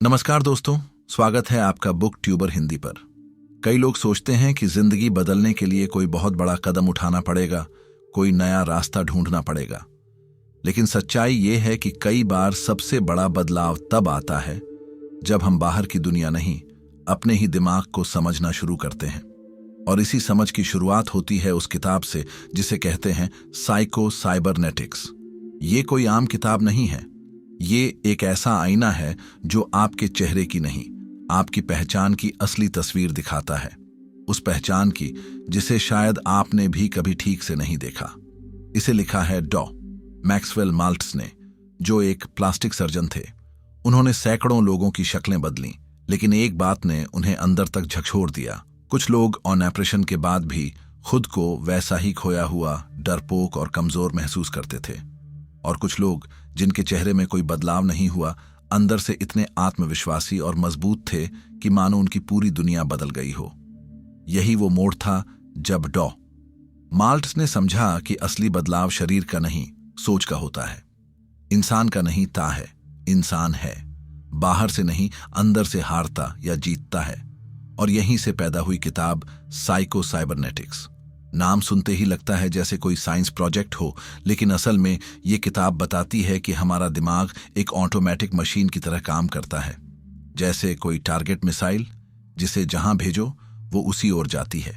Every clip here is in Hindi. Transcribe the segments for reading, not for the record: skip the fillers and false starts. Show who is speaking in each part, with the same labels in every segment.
Speaker 1: नमस्कार दोस्तों, स्वागत है आपका बुक ट्यूबर हिंदी पर। कई लोग सोचते हैं कि जिंदगी बदलने के लिए कोई बहुत बड़ा कदम उठाना पड़ेगा, कोई नया रास्ता ढूंढना पड़ेगा। लेकिन सच्चाई ये है कि कई बार सबसे बड़ा बदलाव तब आता है जब हम बाहर की दुनिया नहीं, अपने ही दिमाग को समझना शुरू करते हैं। और इसी समझ की शुरुआत होती है उस किताब से जिसे कहते हैं साइको साइबरनेटिक्स। ये कोई आम किताब नहीं है। ये एक ऐसा आईना है जो आपके चेहरे की नहीं, आपकी पहचान की असली तस्वीर दिखाता है। उस पहचान की जिसे शायद आपने भी कभी ठीक से नहीं देखा। इसे लिखा है डॉ मैक्सवेल माल्ट्स ने, जो एक प्लास्टिक सर्जन थे। उन्होंने सैकड़ों लोगों की शक्लें बदली, लेकिन एक बात ने उन्हें अंदर तक झकझोर दिया। कुछ लोग ऑन ऑपरेशन के बाद भी खुद को वैसा ही खोया हुआ, डरपोक और कमजोर महसूस करते थे। और कुछ लोग जिनके चेहरे में कोई बदलाव नहीं हुआ, अंदर से इतने आत्मविश्वासी और मजबूत थे कि मानो उनकी पूरी दुनिया बदल गई हो। यही वो मोड़ था जब डॉ माल्ट्स ने समझा कि असली बदलाव शरीर का नहीं, सोच का होता है। इंसान का नहीं ता है, इंसान है। बाहर से नहीं, अंदर से हारता या जीतता है। और यहीं से पैदा हुई किताब साइको साइबरनेटिक्स। नाम सुनते ही लगता है जैसे कोई साइंस प्रोजेक्ट हो, लेकिन असल में ये किताब बताती है कि हमारा दिमाग एक ऑटोमेटिक मशीन की तरह काम करता है। जैसे कोई टारगेट मिसाइल, जिसे जहां भेजो वो उसी ओर जाती है।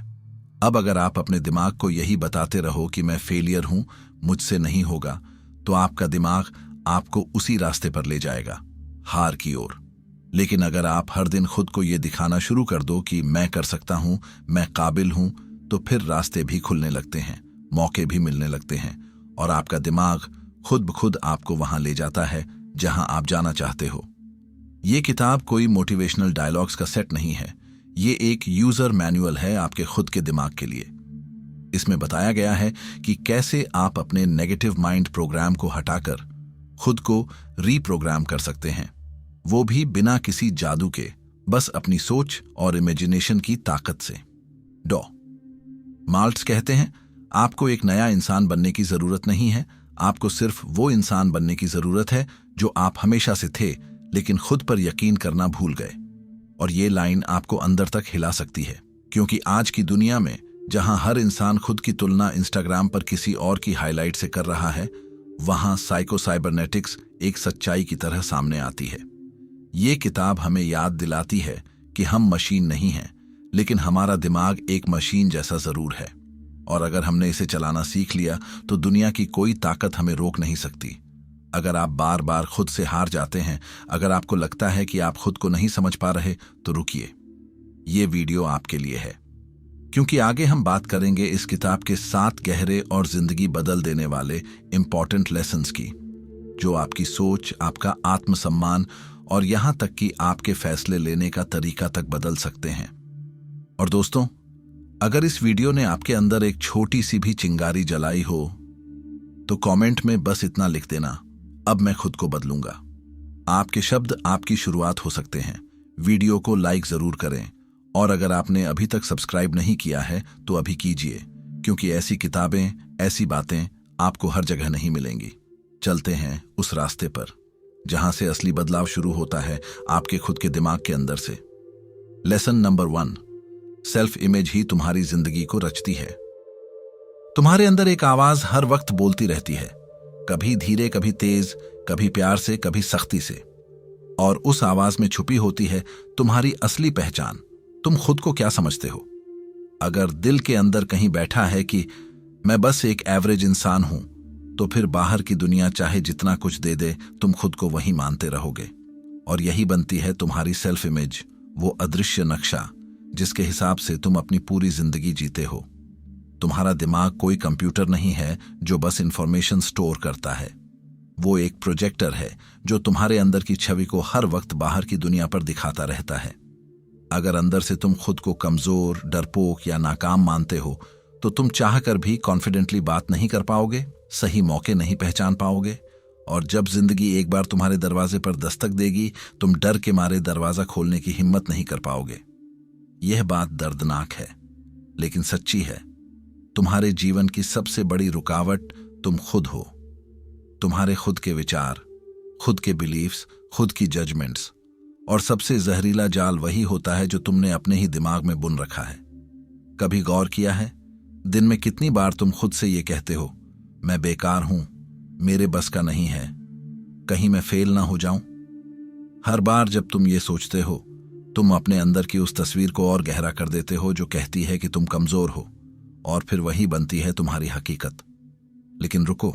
Speaker 1: अब अगर आप अपने दिमाग को यही बताते रहो कि मैं फेलियर हूं, मुझसे नहीं होगा, तो आपका दिमाग आपको उसी रास्ते पर ले जाएगा, हार की ओर। लेकिन अगर आप हर दिन खुद को यह दिखाना शुरू कर दो कि मैं कर सकता हूं, मैं काबिल हूं, तो फिर रास्ते भी खुलने लगते हैं, मौके भी मिलने लगते हैं, और आपका दिमाग खुद ब खुद आपको वहां ले जाता है जहां आप जाना चाहते हो। ये किताब कोई मोटिवेशनल डायलॉग्स का सेट नहीं है। ये एक यूजर मैनुअल है आपके खुद के दिमाग के लिए। इसमें बताया गया है कि कैसे आप अपने नेगेटिव माइंड प्रोग्राम को हटाकर खुद को रीप्रोग्राम कर सकते हैं, वो भी बिना किसी जादू के, बस अपनी सोच और इमेजिनेशन की ताकत से। डॉ माल्ट्स कहते हैं, आपको एक नया इंसान बनने की जरूरत नहीं है, आपको सिर्फ वो इंसान बनने की जरूरत है जो आप हमेशा से थे, लेकिन खुद पर यकीन करना भूल गए। और ये लाइन आपको अंदर तक हिला सकती है, क्योंकि आज की दुनिया में जहां हर इंसान खुद की तुलना इंस्टाग्राम पर किसी और की हाईलाइट से कर रहा है, वहां साइको साइबरनेटिक्स एक सच्चाई की तरह सामने आती है। ये किताब हमें याद दिलाती है कि हम मशीन नहीं हैं, लेकिन हमारा दिमाग एक मशीन जैसा जरूर है। और अगर हमने इसे चलाना सीख लिया तो दुनिया की कोई ताकत हमें रोक नहीं सकती। अगर आप बार बार खुद से हार जाते हैं, अगर आपको लगता है कि आप खुद को नहीं समझ पा रहे, तो रुकिए, ये वीडियो आपके लिए है। क्योंकि आगे हम बात करेंगे इस किताब के 7 गहरे और जिंदगी बदल देने वाले इंपॉर्टेंट लेसन्स की, जो आपकी सोच, आपका आत्मसम्मान और यहां तक कि आपके फैसले लेने का तरीका तक बदल सकते हैं। और दोस्तों, अगर इस वीडियो ने आपके अंदर एक छोटी सी भी चिंगारी जलाई हो, तो कमेंट में बस इतना लिख देना, अब मैं खुद को बदलूंगा। आपके शब्द आपकी शुरुआत हो सकते हैं। वीडियो को लाइक जरूर करें, और अगर आपने अभी तक सब्सक्राइब नहीं किया है तो अभी कीजिए, क्योंकि ऐसी किताबें, ऐसी बातें आपको हर जगह नहीं मिलेंगी। चलते हैं उस रास्ते पर जहां से असली बदलाव शुरू होता है, आपके खुद के दिमाग के अंदर से। लेसन नंबर 1, सेल्फ इमेज ही तुम्हारी जिंदगी को रचती है। तुम्हारे अंदर एक आवाज हर वक्त बोलती रहती है, कभी धीरे, कभी तेज, कभी प्यार से, कभी सख्ती से। और उस आवाज में छुपी होती है तुम्हारी असली पहचान। तुम खुद को क्या समझते हो? अगर दिल के अंदर कहीं बैठा है कि मैं बस एक एवरेज इंसान हूं, तो फिर बाहर की दुनिया चाहे जितना कुछ दे दे, तुम खुद को वही मानते रहोगे। और यही बनती है तुम्हारी सेल्फ इमेज, वो अदृश्य नक्शा जिसके हिसाब से तुम अपनी पूरी जिंदगी जीते हो। तुम्हारा दिमाग कोई कंप्यूटर नहीं है जो बस इंफॉर्मेशन स्टोर करता है। वो एक प्रोजेक्टर है जो तुम्हारे अंदर की छवि को हर वक्त बाहर की दुनिया पर दिखाता रहता है। अगर अंदर से तुम खुद को कमजोर, डरपोक या नाकाम मानते हो, तो तुम चाहकर भी कॉन्फिडेंटली बात नहीं कर पाओगे, सही मौके नहीं पहचान पाओगे। और जब जिंदगी एक बार तुम्हारे दरवाजे पर दस्तक देगी, तुम डर के मारे दरवाजा खोलने की हिम्मत नहीं कर पाओगे। यह बात दर्दनाक है, लेकिन सच्ची है। तुम्हारे जीवन की सबसे बड़ी रुकावट तुम खुद हो। तुम्हारे खुद के विचार, खुद के बिलीफ्स, खुद की जजमेंट्स। और सबसे जहरीला जाल वही होता है जो तुमने अपने ही दिमाग में बुन रखा है। कभी गौर किया है, दिन में कितनी बार तुम खुद से ये कहते हो, मैं बेकार हूं, मेरे बस का नहीं है, कहीं मैं फेल ना हो जाऊं। हर बार जब तुम ये सोचते हो, तुम अपने अंदर की उस तस्वीर को और गहरा कर देते हो जो कहती है कि तुम कमजोर हो, और फिर वही बनती है तुम्हारी हकीकत। लेकिन रुको,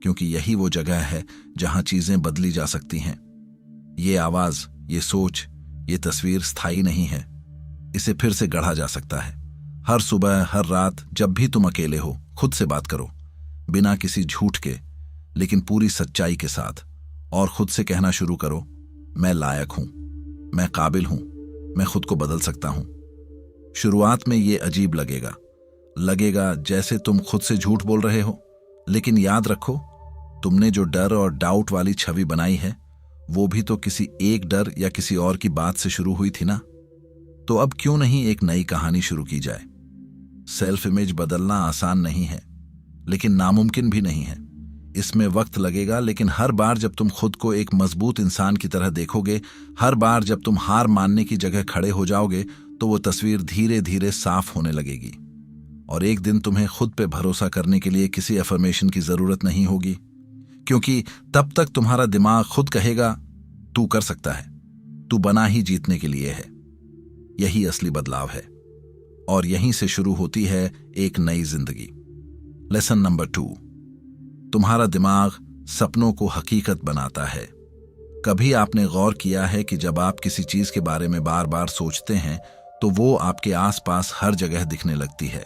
Speaker 1: क्योंकि यही वो जगह है जहां चीजें बदली जा सकती हैं। ये आवाज, ये सोच, ये तस्वीर स्थायी नहीं है। इसे फिर से गढ़ा जा सकता है। हर सुबह, हर रात, जब भी तुम अकेले हो, खुद से बात करो, बिना किसी झूठ के, लेकिन पूरी सच्चाई के साथ, और खुद से कहना शुरू करो, मैं लायक हूं, मैं काबिल हूं, मैं खुद को बदल सकता हूं। शुरुआत में ये अजीब लगेगा जैसे तुम खुद से झूठ बोल रहे हो, लेकिन याद रखो, तुमने जो डर और डाउट वाली छवि बनाई है, वो भी तो किसी एक डर या किसी और की बात से शुरू हुई थी ना। तो अब क्यों नहीं एक नई कहानी शुरू की जाए। सेल्फ इमेज बदलना आसान नहीं है, लेकिन नामुमकिन भी नहीं है। इसमें वक्त लगेगा, लेकिन हर बार जब तुम खुद को एक मजबूत इंसान की तरह देखोगे, हर बार जब तुम हार मानने की जगह खड़े हो जाओगे, तो वो तस्वीर धीरे धीरे साफ होने लगेगी। और एक दिन तुम्हें खुद पे भरोसा करने के लिए किसी अफर्मेशन की जरूरत नहीं होगी, क्योंकि तब तक तुम्हारा दिमाग खुद कहेगा, तू कर सकता है, तू बना ही जीतने के लिए है। यही असली बदलाव है, और यहीं से शुरू होती है एक नई जिंदगी। लेसन नंबर 2, तुम्हारा दिमाग सपनों को हकीकत बनाता है। कभी आपने गौर किया है कि जब आप किसी चीज के बारे में बार बार सोचते हैं, तो वो आपके आसपास हर जगह दिखने लगती है।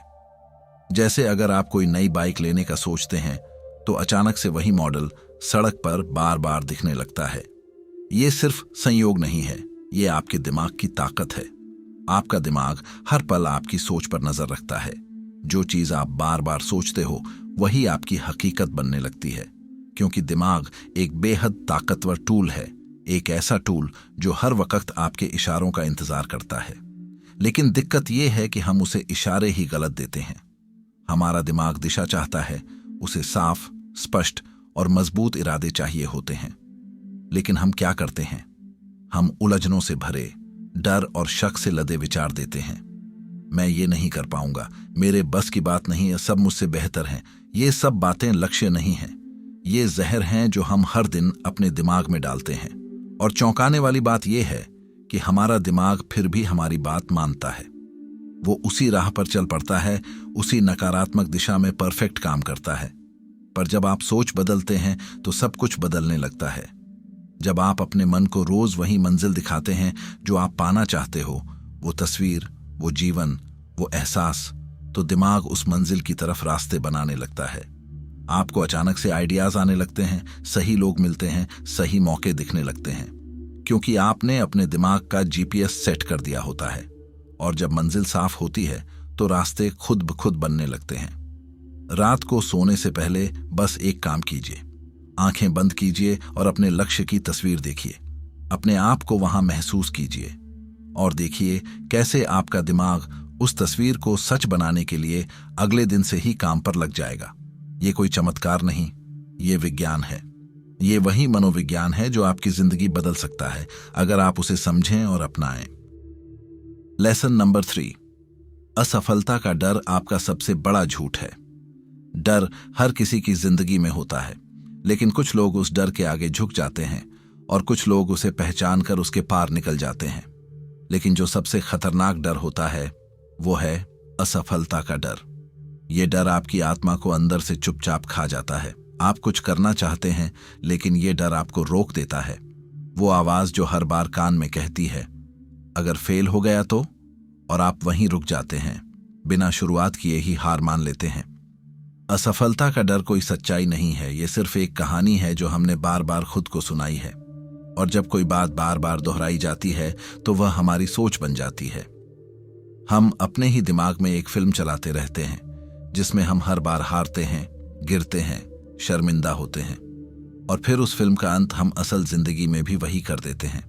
Speaker 1: जैसे अगर आप कोई नई बाइक लेने का सोचते हैं, तो अचानक से वही मॉडल सड़क पर बार बार दिखने लगता है। ये सिर्फ संयोग नहीं है, ये आपके दिमाग की ताकत है। आपका दिमाग हर पल आपकी सोच पर नजर रखता है। जो चीज आप बार बार सोचते हो, वही आपकी हकीकत बनने लगती है, क्योंकि दिमाग एक बेहद ताकतवर टूल है, एक ऐसा टूल जो हर वक्त आपके इशारों का इंतजार करता है। लेकिन दिक्कत यह है कि हम उसे इशारे ही गलत देते हैं। हमारा दिमाग दिशा चाहता है, उसे साफ, स्पष्ट और मजबूत इरादे चाहिए होते हैं। लेकिन हम क्या करते हैं? हम उलझनों से भरे, डर और शक से लदे विचार देते हैं। मैं ये नहीं कर पाऊंगा, मेरे बस की बात नहीं है, सब मुझसे बेहतर हैं। ये सब बातें लक्ष्य नहीं हैं, ये जहर हैं जो हम हर दिन अपने दिमाग में डालते हैं। और चौंकाने वाली बात यह है कि हमारा दिमाग फिर भी हमारी बात मानता है। वो उसी राह पर चल पड़ता है, उसी नकारात्मक दिशा में परफेक्ट काम करता है। पर जब आप सोच बदलते हैं, तो सब कुछ बदलने लगता है। जब आप अपने मन को रोज वही मंजिल दिखाते हैं जो आप पाना चाहते हो, वो तस्वीर, वो जीवन, वो एहसास, तो दिमाग उस मंजिल की तरफ रास्ते बनाने लगता है। आपको अचानक से आइडियाज आने लगते हैं, सही लोग मिलते हैं, सही मौके दिखने लगते हैं, क्योंकि आपने अपने दिमाग का जीपीएस सेट कर दिया होता है। और जब मंजिल साफ होती है, तो रास्ते खुद ब खुद बनने लगते हैं। रात को सोने से पहले बस एक काम कीजिए, आंखें बंद कीजिए और अपने लक्ष्य की तस्वीर देखिए। अपने आप को वहां महसूस कीजिए और देखिए कैसे आपका दिमाग उस तस्वीर को सच बनाने के लिए अगले दिन से ही काम पर लग जाएगा। ये कोई चमत्कार नहीं, ये विज्ञान है। ये वही मनोविज्ञान है जो आपकी जिंदगी बदल सकता है, अगर आप उसे समझें और अपनाएं। लेसन नंबर 3, असफलता का डर आपका सबसे बड़ा झूठ है। डर हर किसी की जिंदगी में होता है, लेकिन कुछ लोग उस डर के आगे झुक जाते हैं और कुछ लोग उसे पहचान कर उसके पार निकल जाते हैं। लेकिन जो सबसे खतरनाक डर होता है, वो है असफलता का डर। ये डर आपकी आत्मा को अंदर से चुपचाप खा जाता है। आप कुछ करना चाहते हैं, लेकिन ये डर आपको रोक देता है। वो आवाज जो हर बार कान में कहती है, अगर फेल हो गया तो, और आप वहीं रुक जाते हैं, बिना शुरुआत किए ही हार मान लेते हैं। असफलता का डर कोई सच्चाई नहीं है, ये सिर्फ एक कहानी है जो हमने बार बार खुद को सुनाई है। और जब कोई बात बार बार दोहराई जाती है, तो वह हमारी सोच बन जाती है। हम अपने ही दिमाग में एक फिल्म चलाते रहते हैं, जिसमें हम हर बार हारते हैं, गिरते हैं, शर्मिंदा होते हैं, और फिर उस फिल्म का अंत हम असल जिंदगी में भी वही कर देते हैं।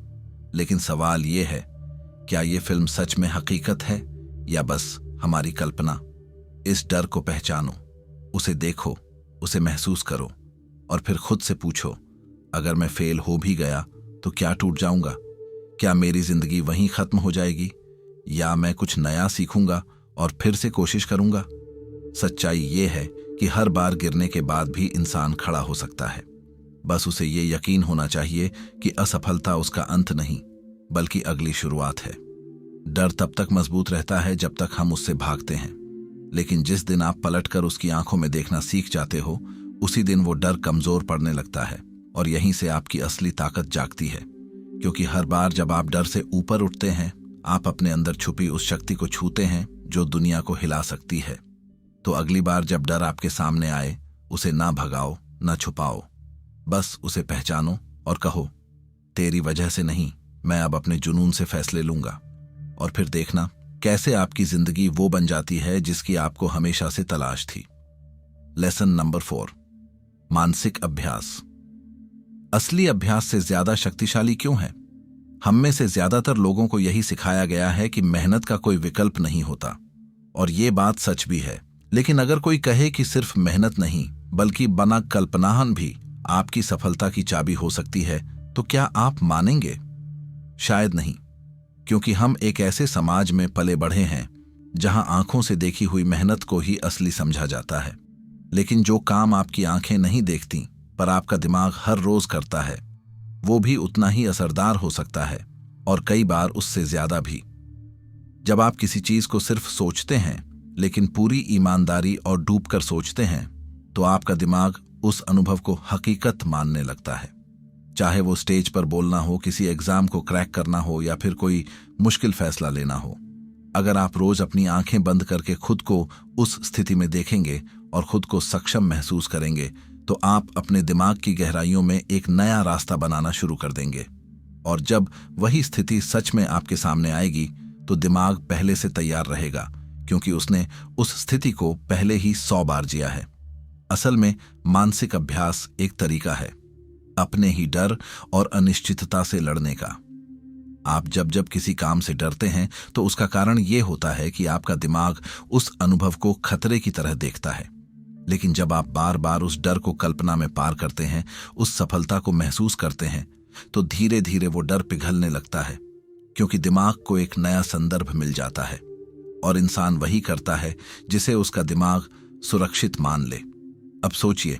Speaker 1: लेकिन सवाल यह है, क्या ये फिल्म सच में हकीकत है या बस हमारी कल्पना? इस डर को पहचानो, उसे देखो, उसे महसूस करो, और फिर खुद से पूछो, अगर मैं फेल हो भी गया तो क्या टूट जाऊंगा? क्या मेरी जिंदगी वहीं खत्म हो जाएगी, या मैं कुछ नया सीखूंगा और फिर से कोशिश करूंगा? सच्चाई ये है कि हर बार गिरने के बाद भी इंसान खड़ा हो सकता है। बस उसे ये यकीन होना चाहिए कि असफलता उसका अंत नहीं, बल्कि अगली शुरुआत है। डर तब तक मजबूत रहता है जब तक हम उससे भागते हैं, लेकिन जिस दिन आप पलटकर उसकी आंखों में देखना सीख जाते हो, उसी दिन वो डर कमजोर पड़ने लगता है और यहीं से आपकी असली ताकत जागती है। क्योंकि हर बार जब आप डर से ऊपर उठते हैं, आप अपने अंदर छुपी उस शक्ति को छूते हैं जो दुनिया को हिला सकती है। तो अगली बार जब डर आपके सामने आए, उसे ना भगाओ, ना छुपाओ, बस उसे पहचानो और कहो, तेरी वजह से नहीं, मैं अब अपने जुनून से फैसले लूंगा। और फिर देखना कैसे आपकी जिंदगी वो बन जाती है जिसकी आपको हमेशा से तलाश थी। लेसन नंबर 4, मानसिक अभ्यास। असली अभ्यास से ज्यादा शक्तिशाली क्यों है? हम में से ज्यादातर लोगों को यही सिखाया गया है कि मेहनत का कोई विकल्प नहीं होता, और ये बात सच भी है। लेकिन अगर कोई कहे कि सिर्फ मेहनत नहीं, बल्कि बना कल्पनाहन भी आपकी सफलता की चाबी हो सकती है, तो क्या आप मानेंगे? शायद नहीं, क्योंकि हम एक ऐसे समाज में पले बढ़े हैं जहां आंखों से देखी हुई मेहनत को ही असली समझा जाता है। लेकिन जो काम आपकी आंखें नहीं देखती पर आपका दिमाग हर रोज करता है, वो भी उतना ही असरदार हो सकता है, और कई बार उससे ज्यादा भी। जब आप किसी चीज को सिर्फ सोचते हैं, लेकिन पूरी ईमानदारी और डूबकर सोचते हैं, तो आपका दिमाग उस अनुभव को हकीकत मानने लगता है। चाहे वो स्टेज पर बोलना हो, किसी एग्जाम को क्रैक करना हो, या फिर कोई मुश्किल फैसला लेना हो। अगर आप रोज अपनी आंखें बंद करके खुद को उस स्थिति में देखेंगे और खुद को सक्षम महसूस करेंगे, तो आप अपने दिमाग की गहराइयों में एक नया रास्ता बनाना शुरू कर देंगे। और जब वही स्थिति सच में आपके सामने आएगी, तो दिमाग पहले से तैयार रहेगा, क्योंकि उसने उस स्थिति को पहले ही 100 बार जिया है। असल में मानसिक अभ्यास एक तरीका है अपने ही डर और अनिश्चितता से लड़ने का। आप जब जब किसी काम से डरते हैं, तो उसका कारण यह होता है कि आपका दिमाग उस अनुभव को खतरे की तरह देखता है। लेकिन जब आप बार बार उस डर को कल्पना में पार करते हैं, उस सफलता को महसूस करते हैं, तो धीरे धीरे वो डर पिघलने लगता है, क्योंकि दिमाग को एक नया संदर्भ मिल जाता है। और इंसान वही करता है जिसे उसका दिमाग सुरक्षित मान ले। अब सोचिए,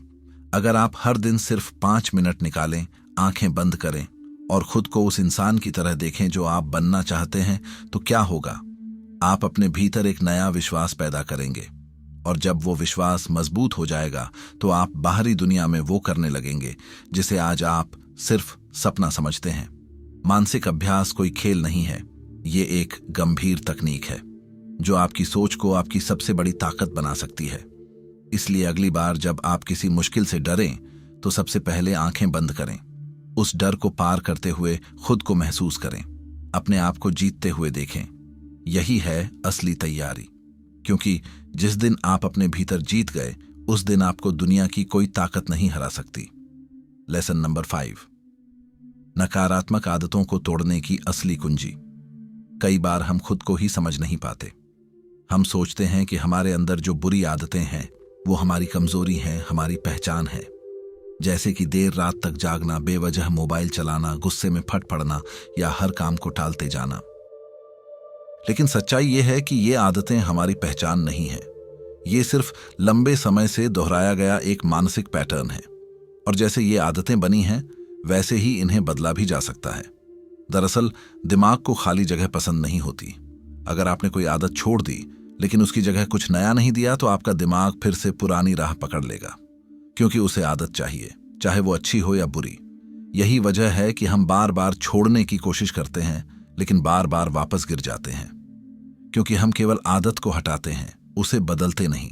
Speaker 1: अगर आप हर दिन सिर्फ 5 मिनट निकालें, आंखें बंद करें और खुद को उस इंसान की तरह देखें जो आप बनना चाहते हैं, तो क्या होगा? आप अपने भीतर एक नया विश्वास पैदा करेंगे, और जब वो विश्वास मजबूत हो जाएगा, तो आप बाहरी दुनिया में वो करने लगेंगे जिसे आज आप सिर्फ सपना समझते हैं। मानसिक अभ्यास कोई खेल नहीं है, ये एक गंभीर तकनीक है जो आपकी सोच को आपकी सबसे बड़ी ताकत बना सकती है। इसलिए अगली बार जब आप किसी मुश्किल से डरें, तो सबसे पहले आंखें बंद करें। उस डर को पार करते हुए खुद को महसूस करें, अपने आप को जीतते हुए देखें। यही है असली तैयारी, क्योंकि जिस दिन आप अपने भीतर जीत गए, उस दिन आपको दुनिया की कोई ताकत नहीं हरा सकती। लेसन नंबर 5, नकारात्मक आदतों को तोड़ने की असली कुंजी। कई बार हम खुद को ही समझ नहीं पाते। हम सोचते हैं कि हमारे अंदर जो बुरी आदतें हैं, वो हमारी कमजोरी हैं, हमारी पहचान है। जैसे कि देर रात तक जागना, बेवजह मोबाइल चलाना, गुस्से में फट पड़ना, या हर काम को टालते जाना। लेकिन सच्चाई ये है कि ये आदतें हमारी पहचान नहीं है। ये सिर्फ लंबे समय से दोहराया गया एक मानसिक पैटर्न है, और जैसे ये आदतें बनी हैं, वैसे ही इन्हें बदला भी जा सकता है। दरअसल दिमाग को खाली जगह पसंद नहीं होती। अगर आपने कोई आदत छोड़ दी, लेकिन उसकी जगह कुछ नया नहीं दिया, तो आपका दिमाग फिर से पुरानी राह पकड़ लेगा, क्योंकि उसे आदत चाहिए, चाहे वो अच्छी हो या बुरी। यही वजह है कि हम बार बार छोड़ने की कोशिश करते हैं, लेकिन बार बार वापस गिर जाते हैं, क्योंकि हम केवल आदत को हटाते हैं, उसे बदलते नहीं।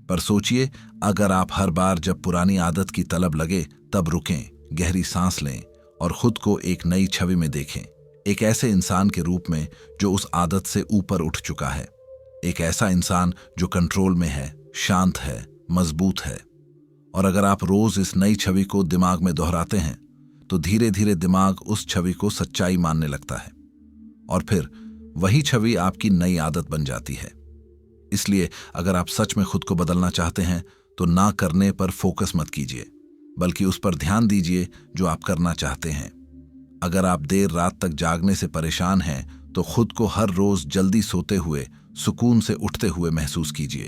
Speaker 1: पर सोचिए, अगर आप हर बार जब पुरानी आदत की तलब लगे, तब रुकें, गहरी सांस लें और खुद को एक नई छवि में देखें, एक ऐसे इंसान के रूप में जो उस आदत से ऊपर उठ चुका है, एक ऐसा इंसान जो कंट्रोल में है, शांत है, मजबूत है। और अगर आप रोज इस नई छवि को दिमाग में दोहराते हैं, तो धीरे धीरे दिमाग उस छवि को सच्चाई मानने लगता है, और फिर वही छवि आपकी नई आदत बन जाती है। इसलिए अगर आप सच में खुद को बदलना चाहते हैं, तो ना करने पर फोकस मत कीजिए, बल्कि उस पर ध्यान दीजिए जो आप करना चाहते हैं। अगर आप देर रात तक जागने से परेशान हैं तो खुद को हर रोज जल्दी सोते हुए सुकून से उठते हुए महसूस कीजिए।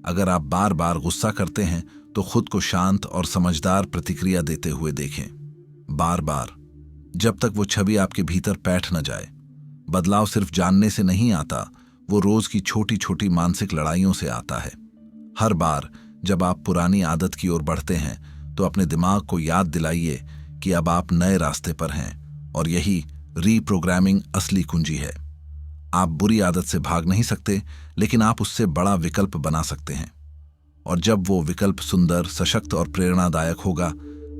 Speaker 1: अगर आप बार बार गुस्सा करते हैं तो खुद को शांत और समझदार प्रतिक्रिया देते हुए देखें, बार बार, जब तक वो छवि आपके भीतर बैठ न जाए। बदलाव सिर्फ जानने से नहीं आता, वो रोज की छोटी छोटी मानसिक लड़ाइयों से आता है। हर बार जब आप पुरानी आदत की ओर बढ़ते हैं तो अपने दिमाग को याद दिलाइए कि अब आप नए रास्ते पर हैं और यही रीप्रोग्रामिंग असली कुंजी है। आप बुरी आदत से भाग नहीं सकते, लेकिन आप उससे बड़ा विकल्प बना सकते हैं। और जब वो विकल्प सुंदर, सशक्त और प्रेरणादायक होगा,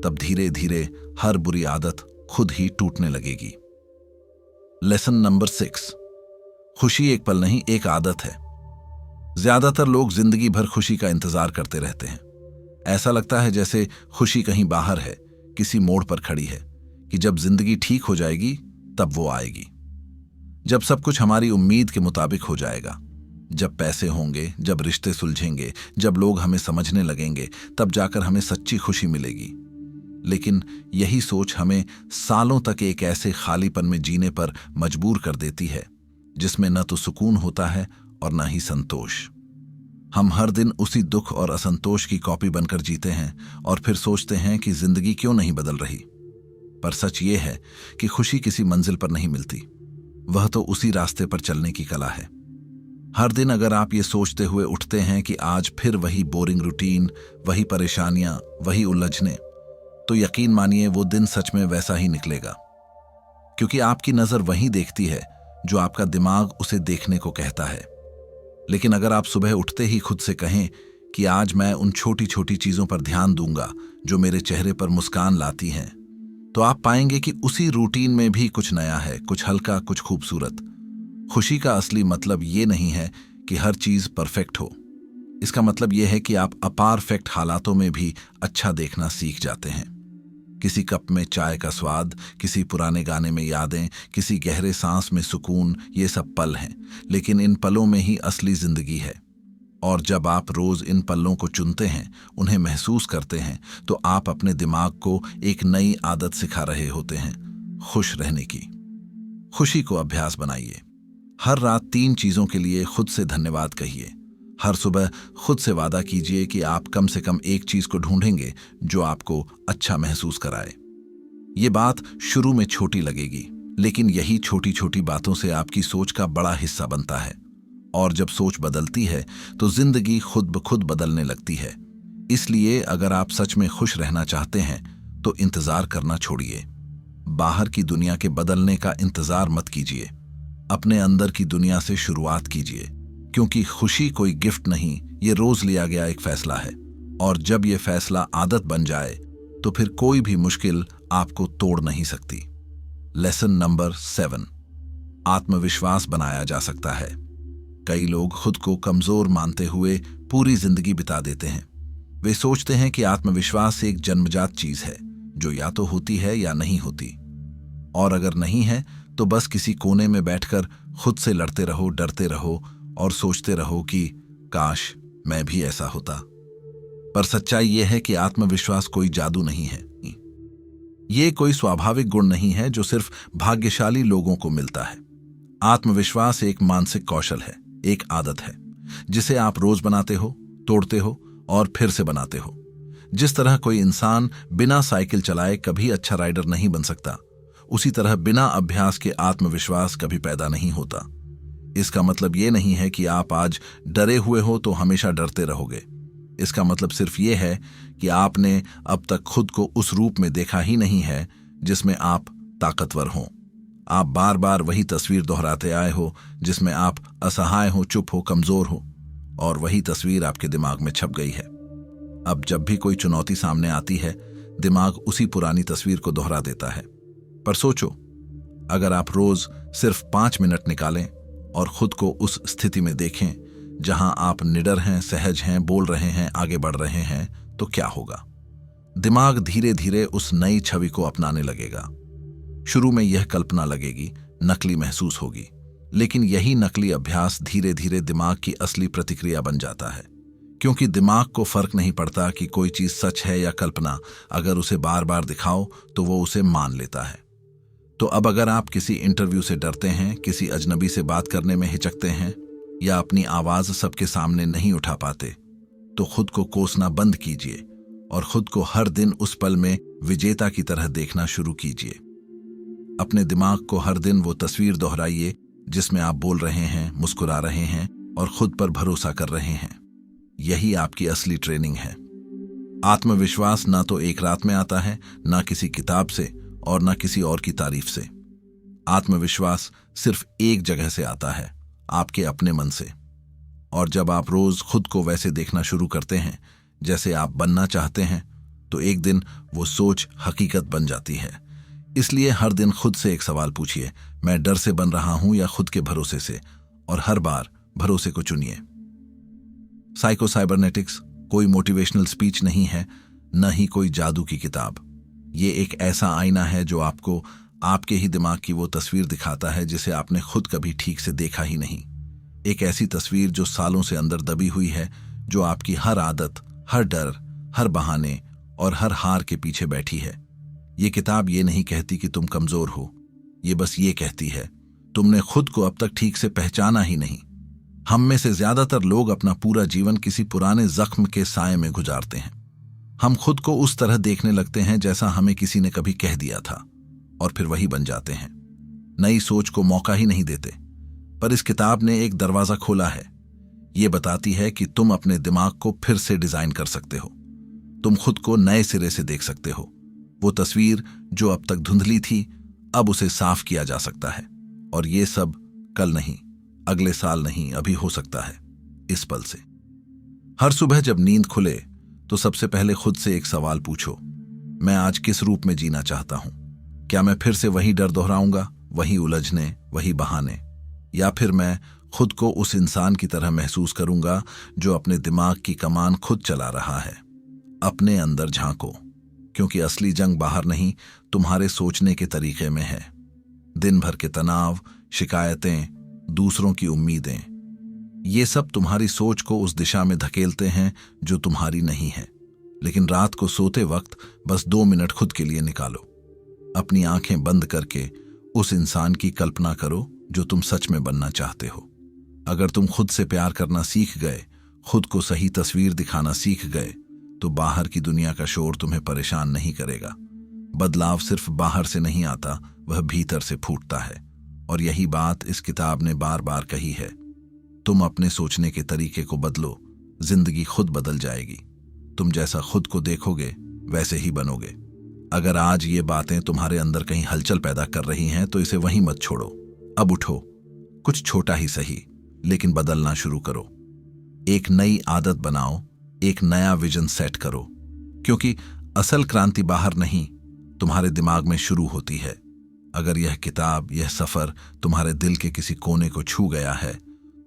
Speaker 1: तब धीरे धीरे हर बुरी आदत खुद ही टूटने लगेगी। लेसन नंबर 6, खुशी एक पल नहीं, एक आदत है। ज्यादातर लोग जिंदगी भर खुशी का इंतजार करते रहते हैं। ऐसा लगता है जैसे खुशी कहीं बाहर है, किसी मोड़ पर खड़ी है, कि जब जिंदगी ठीक हो जाएगी तब वो आएगी। जब सब कुछ हमारी उम्मीद के मुताबिक हो जाएगा, जब पैसे होंगे, जब रिश्ते सुलझेंगे, जब लोग हमें समझने लगेंगे, तब जाकर हमें सच्ची खुशी मिलेगी। लेकिन यही सोच हमें सालों तक एक ऐसे खालीपन में जीने पर मजबूर कर देती है जिसमें न तो सुकून होता है और न ही संतोष। हम हर दिन उसी दुख और असंतोष की कॉपी बनकर जीते हैं और फिर सोचते हैं कि जिंदगी क्यों नहीं बदल रही। पर सच ये है कि खुशी किसी मंजिल पर नहीं मिलती, वह तो उसी रास्ते पर चलने की कला है। हर दिन अगर आप ये सोचते हुए उठते हैं कि आज फिर वही बोरिंग रूटीन, वही परेशानियां, वही उलझने, तो यकीन मानिए वो दिन सच में वैसा ही निकलेगा। क्योंकि आपकी नजर वही देखती है जो आपका दिमाग उसे देखने को कहता है। लेकिन अगर आप सुबह उठते ही खुद से कहें कि आज मैं उन छोटी छोटी चीजों पर ध्यान दूंगा जो मेरे चेहरे पर मुस्कान लाती हैं, तो आप पाएंगे कि उसी रूटीन में भी कुछ नया है, कुछ हल्का, कुछ खूबसूरत। खुशी का असली मतलब ये नहीं है कि हर चीज परफेक्ट हो। इसका मतलब यह है कि आप अपारफेक्ट हालातों में भी अच्छा देखना सीख जाते हैं। किसी कप में चाय का स्वाद, किसी पुराने गाने में यादें, किसी गहरे सांस में सुकून, ये सब पल हैं, लेकिन इन पलों में ही असली जिंदगी है। और जब आप रोज इन पलों को चुनते हैं, उन्हें महसूस करते हैं, तो आप अपने दिमाग को एक नई आदत सिखा रहे होते हैं, खुश रहने की। खुशी को अभ्यास बनाइए। हर रात 3 चीजों के लिए खुद से धन्यवाद कहिए। हर सुबह खुद से वादा कीजिए कि आप कम से कम एक चीज को ढूंढेंगे जो आपको अच्छा महसूस कराए। ये बात शुरू में छोटी लगेगी, लेकिन यही छोटी छोटी बातों से आपकी सोच का बड़ा हिस्सा बनता है। और जब सोच बदलती है तो जिंदगी खुद ब खुद बदलने लगती है। इसलिए अगर आप सच में खुश रहना चाहते हैं तो इंतजार करना छोड़िए। बाहर की दुनिया के बदलने का इंतजार मत कीजिए, अपने अंदर की दुनिया से शुरुआत कीजिए। क्योंकि खुशी कोई गिफ्ट नहीं, ये रोज लिया गया एक फैसला है। और जब ये फैसला आदत बन जाए तो फिर कोई भी मुश्किल आपको तोड़ नहीं सकती। लेसन नंबर 7, आत्मविश्वास बनाया जा सकता है। कई लोग खुद को कमजोर मानते हुए पूरी जिंदगी बिता देते हैं। वे सोचते हैं कि आत्मविश्वास एक जन्मजात चीज है जो या तो होती है या नहीं होती, और अगर नहीं है तो बस किसी कोने में बैठकर खुद से लड़ते रहो, डरते रहो और सोचते रहो कि काश मैं भी ऐसा होता। पर सच्चाई यह है कि आत्मविश्वास कोई जादू नहीं है। ये कोई स्वाभाविक गुण नहीं है जो सिर्फ भाग्यशाली लोगों को मिलता है। आत्मविश्वास एक मानसिक कौशल है, एक आदत है जिसे आप रोज बनाते हो, तोड़ते हो और फिर से बनाते हो। जिस तरह कोई इंसान बिना साइकिल चलाए कभी अच्छा राइडर नहीं बन सकता, उसी तरह बिना अभ्यास के आत्मविश्वास कभी पैदा नहीं होता। इसका मतलब ये नहीं है कि आप आज डरे हुए हो तो हमेशा डरते रहोगे। इसका मतलब सिर्फ ये है कि आपने अब तक खुद को उस रूप में देखा ही नहीं है जिसमें आप ताकतवर हों। आप बार बार वही तस्वीर दोहराते आए हो जिसमें आप असहाय हो, चुप हो, कमजोर हो, और वही तस्वीर आपके दिमाग में छप गई है। अब जब भी कोई चुनौती सामने आती है, दिमाग उसी पुरानी तस्वीर को दोहरा देता है। पर सोचो, अगर आप रोज सिर्फ 5 मिनट निकालें और खुद को उस स्थिति में देखें जहां आप निडर हैं, सहज हैं, बोल रहे हैं, आगे बढ़ रहे हैं, तो क्या होगा? दिमाग धीरे धीरे उस नई छवि को अपनाने लगेगा। शुरू में यह कल्पना लगेगी, नकली महसूस होगी, लेकिन यही नकली अभ्यास धीरे धीरे दिमाग की असली प्रतिक्रिया बन जाता है। क्योंकि दिमाग को फर्क नहीं पड़ता कि कोई चीज सच है या कल्पना, अगर उसे बार बार दिखाओ तो वो उसे मान लेता है। तो अब अगर आप किसी इंटरव्यू से डरते हैं, किसी अजनबी से बात करने में हिचकते हैं या अपनी आवाज सबके सामने नहीं उठा पाते, तो खुद को कोसना बंद कीजिए और खुद को हर दिन उस पल में विजेता की तरह देखना शुरू कीजिए। अपने दिमाग को हर दिन वो तस्वीर दोहराइए जिसमें आप बोल रहे हैं, मुस्कुरा रहे हैं और खुद पर भरोसा कर रहे हैं। यही आपकी असली ट्रेनिंग है। आत्मविश्वास ना तो एक रात में आता है, ना किसी किताब से और ना किसी और की तारीफ से। आत्मविश्वास सिर्फ एक जगह से आता है, आपके अपने मन से। और जब आप रोज खुद को वैसे देखना शुरू करते हैं जैसे आप बनना चाहते हैं, तो एक दिन वो सोच हकीकत बन जाती है। इसलिए हर दिन खुद से एक सवाल पूछिए, मैं डर से बन रहा हूं या खुद के भरोसे से? और हर बार भरोसे को चुनिए। साइको साइबरनेटिक्स कोई मोटिवेशनल स्पीच नहीं है, न ही कोई जादू की किताब। ये एक ऐसा आईना है जो आपको आपके ही दिमाग की वो तस्वीर दिखाता है जिसे आपने खुद कभी ठीक से देखा ही नहीं। एक ऐसी तस्वीर जो सालों से अंदर दबी हुई है, जो आपकी हर आदत, हर डर, हर बहाने और हर हार के पीछे बैठी है। ये किताब ये नहीं कहती कि तुम कमजोर हो, ये बस ये कहती है तुमने खुद को अब तक ठीक से पहचाना ही नहीं। हम में से ज्यादातर लोग अपना पूरा जीवन किसी पुराने जख्म के साए में गुजारते हैं। हम खुद को उस तरह देखने लगते हैं जैसा हमें किसी ने कभी कह दिया था, और फिर वही बन जाते हैं। नई सोच को मौका ही नहीं देते। पर इस किताब ने एक दरवाजा खोला है। ये बताती है कि तुम अपने दिमाग को फिर से डिजाइन कर सकते हो। तुम खुद को नए सिरे से देख सकते हो। वो तस्वीर जो अब तक धुंधली थी, अब उसे साफ किया जा सकता है। और ये सब कल नहीं, अगले साल नहीं, अभी हो सकता है, इस पल से। हर सुबह जब नींद खुले तो सबसे पहले खुद से एक सवाल पूछो, मैं आज किस रूप में जीना चाहता हूं? क्या मैं फिर से वही डर दोहराऊंगा, वही उलझने, वही बहाने? या फिर मैं खुद को उस इंसान की तरह महसूस करूंगा जो अपने दिमाग की कमान खुद चला रहा है? अपने अंदर झांको, क्योंकि असली जंग बाहर नहीं, तुम्हारे सोचने के तरीके में है। दिन भर के तनाव, शिकायतें, दूसरों की उम्मीदें, ये सब तुम्हारी सोच को उस दिशा में धकेलते हैं जो तुम्हारी नहीं है। लेकिन रात को सोते वक्त बस 2 मिनट खुद के लिए निकालो। अपनी आंखें बंद करके उस इंसान की कल्पना करो जो तुम सच में बनना चाहते हो। अगर तुम खुद से प्यार करना सीख गए, खुद को सही तस्वीर दिखाना सीख गए, तो बाहर की दुनिया का शोर तुम्हें परेशान नहीं करेगा। बदलाव सिर्फ बाहर से नहीं आता, वह भीतर से फूटता है। और यही बात इस किताब ने बार बार कही है। तुम अपने सोचने के तरीके को बदलो, जिंदगी खुद बदल जाएगी। तुम जैसा खुद को देखोगे वैसे ही बनोगे। अगर आज ये बातें तुम्हारे अंदर कहीं हलचल पैदा कर रही हैं, तो इसे वहीं मत छोड़ो। अब उठो, कुछ छोटा ही सही, लेकिन बदलना शुरू करो। एक नई आदत बनाओ, एक नया विजन सेट करो, क्योंकि असल क्रांति बाहर नहीं, तुम्हारे दिमाग में शुरू होती है। अगर यह किताब, यह सफर तुम्हारे दिल के किसी कोने को छू गया है,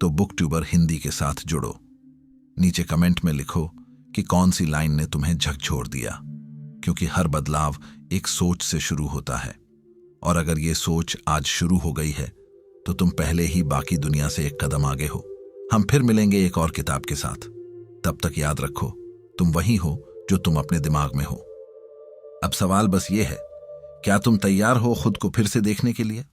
Speaker 1: तो बुक ट्यूबर हिंदी के साथ जुड़ो। नीचे कमेंट में लिखो कि कौन सी लाइन ने तुम्हें झकझोर दिया, क्योंकि हर बदलाव एक सोच से शुरू होता है। और अगर ये सोच आज शुरू हो गई है, तो तुम पहले ही बाकी दुनिया से एक कदम आगे हो। हम फिर मिलेंगे एक और किताब के साथ। तब तक याद रखो, तुम वही हो जो तुम अपने दिमाग में हो। अब सवाल बस ये है, क्या तुम तैयार हो खुद को फिर से देखने के लिए?